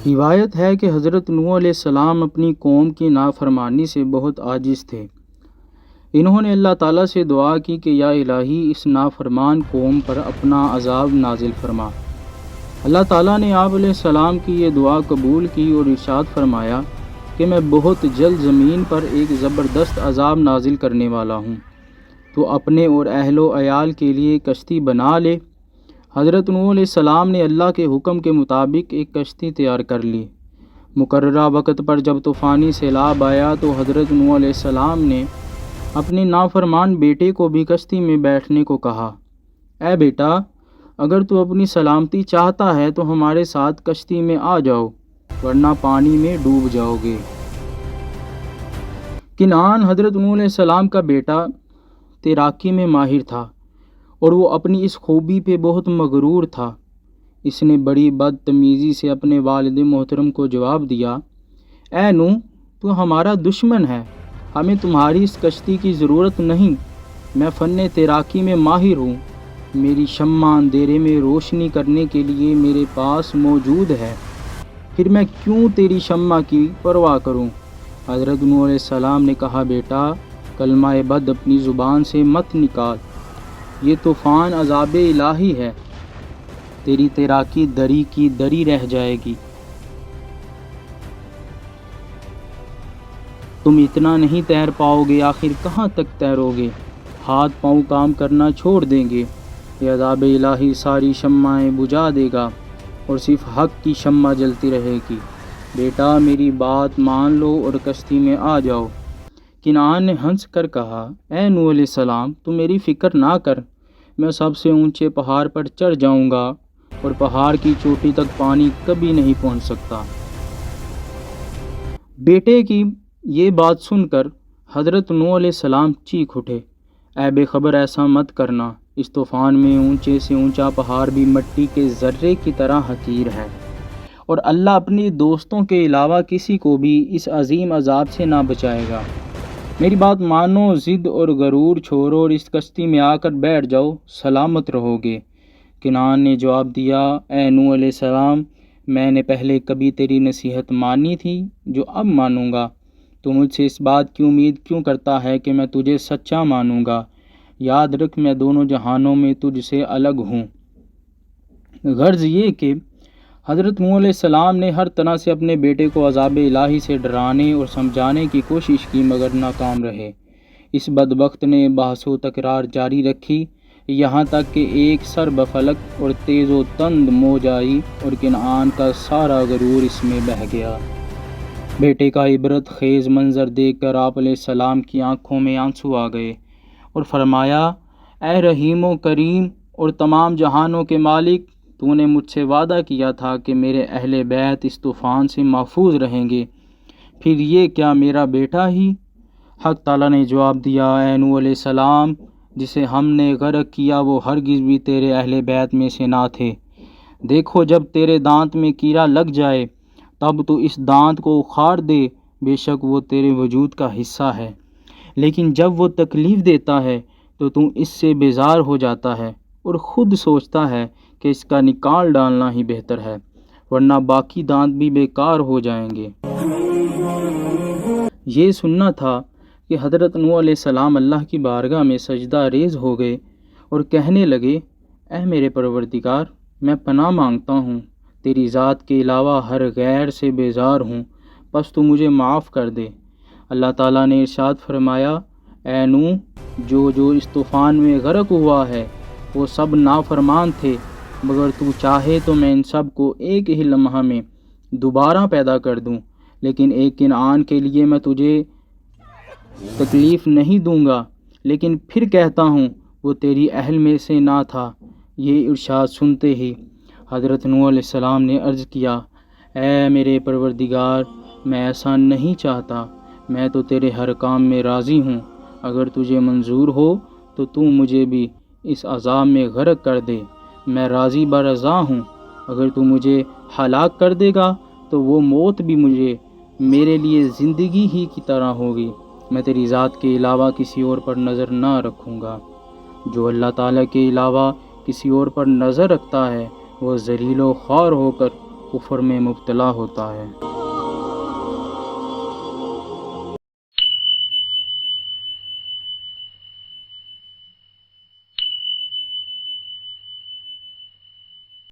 روایت ہے کہ حضرت نوح علیہ السلام اپنی قوم کی نافرمانی سے بہت عاجز تھے۔ انہوں نے اللہ تعالیٰ سے دعا کی کہ یا الہی اس نافرمان قوم پر اپنا عذاب نازل فرما۔ اللہ تعالیٰ نے آپ علیہ السلام کی یہ دعا قبول کی اور ارشاد فرمایا کہ میں بہت جلد زمین پر ایک زبردست عذاب نازل کرنے والا ہوں، تو اپنے اور اہل و عیال کے لیے کشتی بنا لے۔ حضرت نوح علیہ السلام نے اللہ کے حکم کے مطابق ایک کشتی تیار کر لی۔ مقررہ وقت پر جب طوفانی سیلاب آیا تو حضرت نوح علیہ السلام نے اپنے نافرمان بیٹے کو بھی کشتی میں بیٹھنے کو کہا، اے بیٹا، اگر تو اپنی سلامتی چاہتا ہے تو ہمارے ساتھ کشتی میں آ جاؤ، ورنہ پانی میں ڈوب جاؤ گے۔ کنعان حضرت نوح علیہ السلام کا بیٹا تیراکی میں ماہر تھا اور وہ اپنی اس خوبی پہ بہت مغرور تھا۔ اس نے بڑی بدتمیزی سے اپنے والد محترم کو جواب دیا، اے نوح، تو ہمارا دشمن ہے، ہمیں تمہاری اس کشتی کی ضرورت نہیں، میں فن تیراکی میں ماہر ہوں، میری شمع اندھیرے میں روشنی کرنے کے لیے میرے پاس موجود ہے، پھر میں کیوں تیری شمع کی پرواہ کروں؟ حضرت نوح علیہ السلام نے کہا، بیٹا، کلمہ بد اپنی زبان سے مت نکال، یہ طوفان عذاب الہی ہے، تیری تیراکی دری کی دری رہ جائے گی، تم اتنا نہیں تیر پاؤ گے، آخر کہاں تک تیرو گے، ہاتھ پاؤں کام کرنا چھوڑ دیں گے، یہ عذاب الہی ساری شمعیں بجھا دے گا اور صرف حق کی شمع جلتی رہے گی، بیٹا میری بات مان لو اور کشتی میں آ جاؤ۔ کنعان نے ہنس کر کہا، اے نوح علیہ السلام، تو میری فکر نہ کر، میں سب سے اونچے پہاڑ پر چڑھ جاؤں گا اور پہاڑ کی چوٹی تک پانی کبھی نہیں پہنچ سکتا۔ بیٹے کی یہ بات سن کر حضرت نوح علیہ السلام چیخ اٹھے، اے بے خبر، ایسا مت کرنا، اس طوفان میں اونچے سے اونچا پہاڑ بھی مٹی کے ذرے کی طرح حقیر ہے، اور اللہ اپنے دوستوں کے علاوہ کسی کو بھی اس عظیم عذاب سے نہ بچائے گا۔ میری بات مانو، ضد اور غرور چھوڑو اور اس کشتی میں آ کر بیٹھ جاؤ، سلامت رہو گے۔ کنعان نے جواب دیا، اے نوح علیہ السلام، میں نے پہلے کبھی تیری نصیحت مانی تھی جو اب مانوں گا، تو مجھ سے اس بات کی امید کیوں کرتا ہے کہ میں تجھے سچا مانوں گا؟ یاد رکھ، میں دونوں جہانوں میں تجھ سے الگ ہوں۔ غرض یہ کہ حضرت نوح علیہ السلام نے ہر طرح سے اپنے بیٹے کو عذاب الہی سے ڈرانے اور سمجھانے کی کوشش کی، مگر ناکام رہے۔ اس بدبخت نے بحث و تکرار جاری رکھی، یہاں تک کہ ایک سرب فلک اور تیز و تند موج آئی اور کنعان کا سارا غرور اس میں بہہ گیا۔ بیٹے کا عبرت خیز منظر دیکھ کر آپ علیہ السلام کی آنکھوں میں آنسو آ گئے اور فرمایا، اے رحیم و کریم اور تمام جہانوں کے مالک، تو نے مجھ سے وعدہ کیا تھا کہ میرے اہل بیت اس طوفان سے محفوظ رہیں گے، پھر یہ کیا میرا بیٹا ہی؟ حق تعالیٰ نے جواب دیا، اے نوح علیہ السلام، جسے ہم نے غرق کیا وہ ہرگز بھی تیرے اہل بیت میں سے نہ تھے۔ دیکھو، جب تیرے دانت میں کیڑا لگ جائے تب تو اس دانت کو اکھاڑ دے، بے شک وہ تیرے وجود کا حصہ ہے، لیکن جب وہ تکلیف دیتا ہے تو اس سے بیزار ہو جاتا ہے اور خود سوچتا ہے کہ اس کا نکال ڈالنا ہی بہتر ہے، ورنہ باقی دانت بھی بیکار ہو جائیں گے۔ یہ سننا تھا کہ حضرت نوح علیہ السلام اللہ کی بارگاہ میں سجدہ ریز ہو گئے اور کہنے لگے، اے میرے پروردگار، میں پناہ مانگتا ہوں، تیری ذات کے علاوہ ہر غیر سے بیزار ہوں، بس تو مجھے معاف کر دے۔ اللہ تعالیٰ نے ارشاد فرمایا، اے نوح، جو اس طوفان میں غرق ہوا ہے وہ سب نافرمان تھے، مگر تو چاہے تو میں ان سب کو ایک ہی لمحہ میں دوبارہ پیدا کر دوں، لیکن ایک کنعان کے لیے میں تجھے تکلیف نہیں دوں گا، لیکن پھر کہتا ہوں وہ تیری اہل میں سے نہ تھا۔ یہ ارشاد سنتے ہی حضرت نوح علیہ السلام نے عرض کیا، اے میرے پروردگار، میں ایسا نہیں چاہتا، میں تو تیرے ہر کام میں راضی ہوں، اگر تجھے منظور ہو تو مجھے بھی اس عذاب میں غرق کر دے، میں راضی برضا ہوں، اگر تو مجھے ہلاک کر دے گا تو وہ موت بھی میرے لیے زندگی ہی کی طرح ہوگی، میں تیری ذات کے علاوہ کسی اور پر نظر نہ رکھوں گا۔ جو اللہ تعالیٰ کے علاوہ کسی اور پر نظر رکھتا ہے وہ ذلیل و خوار ہو کر کفر میں مبتلا ہوتا ہے۔